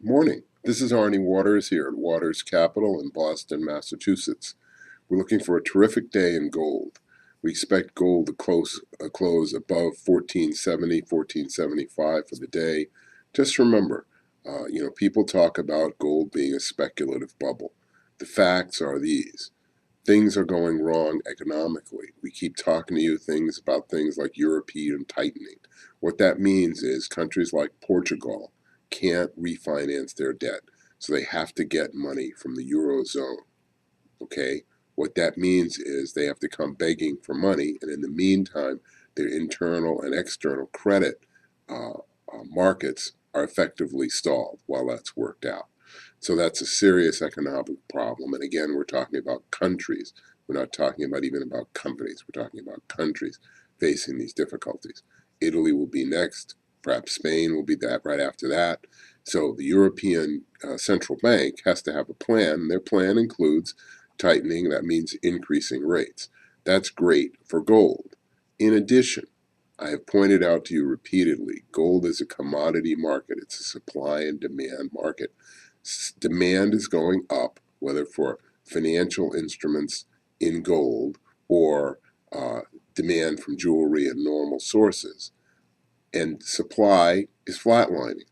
Morning. This is Arnie Waters here at Waters Capital in Boston, Massachusetts. We're looking for a terrific day in gold. We expect gold to close above 1470, 1475 for the day. Just remember, people talk about gold being a speculative bubble. The facts are these. Things are going wrong economically. We keep talking to you about things like European tightening. What that means is countries like Portugal can't refinance their debt, so they have to get money from the Eurozone. Okay? What that means is they have to come begging for money, and in the meantime, their internal and external credit markets are effectively stalled while that's worked out. So that's a serious economic problem. And again, we're talking about countries. We're not talking about even about companies. We're talking about countries facing these difficulties. Italy will be next. Perhaps Spain will be that right after that. So the European Central Bank has to have a plan. Their plan includes tightening. That means increasing rates. That's great for gold. In addition, I have pointed out to you repeatedly, gold is a commodity market. It's a supply and demand market. Demand is going up, whether for financial instruments in gold or demand from jewelry and normal sources. And supply is flatlining.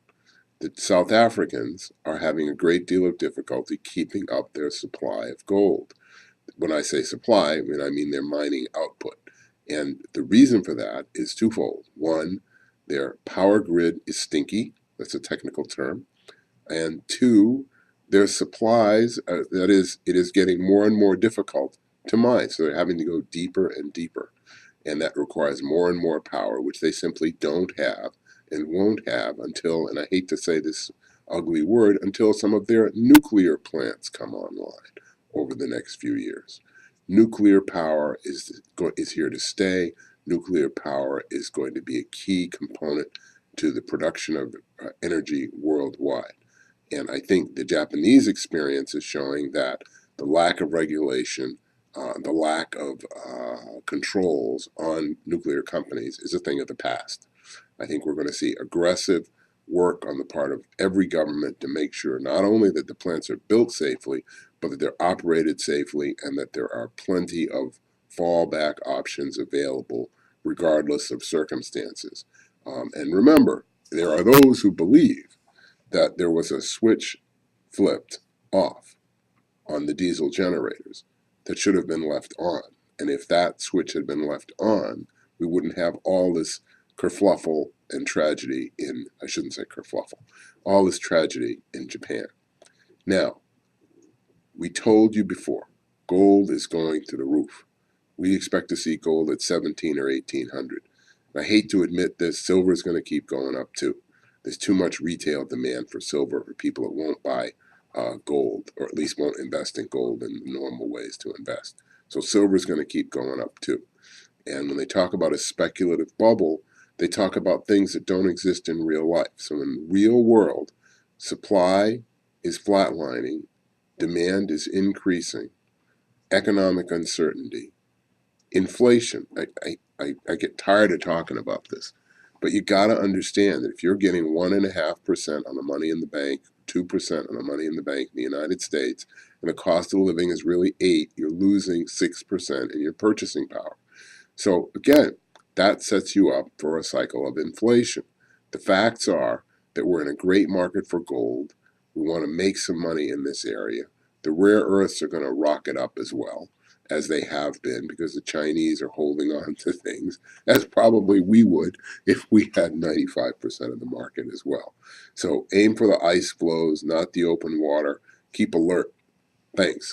The South Africans are having a great deal of difficulty keeping up their supply of gold. When I say supply, I mean their mining output. And the reason for that is twofold. One, their power grid is stinky. That's a technical term. And two, their supplies, that is, it is getting more and more difficult to mine. So they're having to go deeper and deeper. And that requires more and more power, which they simply don't have and won't have until, and I hate to say this ugly word, until some of their nuclear plants come online over the next few years. Nuclear power is here to stay. Nuclear power is going to be a key component to the production of energy worldwide. And I think the Japanese experience is showing that the lack of regulation, the lack of controls on nuclear companies is a thing of the past. I think we're going to see aggressive work on the part of every government to make sure not only that the plants are built safely, but that they're operated safely and that there are plenty of fallback options available regardless of circumstances. And remember, there are those who believe that there was a switch flipped off on the diesel generators that should have been left on. And if that switch had been left on, we wouldn't have all this kerfluffle and tragedy in, I shouldn't say kerfluffle, all this tragedy in Japan. Now, we told you before, gold is going to the roof. We expect to see gold at 17 or 1800. I hate to admit this, silver is going to keep going up too. There's too much retail demand for silver for people that won't buy gold, or at least won't invest in gold in normal ways to invest. So silver is going to keep going up too. And when they talk about a speculative bubble, they talk about things that don't exist in real life. So in the real world, supply is flatlining, demand is increasing, economic uncertainty, inflation. I get tired of talking about this, but you got to understand that if you're getting 1.5% on the money in the bank, 2% on the money in the bank in the United States, and the cost of living is really 8, you're losing 6% in your purchasing power. So again, that sets you up for a cycle of inflation. The facts are that we're in a great market for gold. We want to make some money in this area. The rare earths are going to rocket up as well, as they have been, because the Chinese are holding on to things, as probably we would if we had 95% of the market as well. So aim for the ice flows, not the open water. Keep alert. Thanks.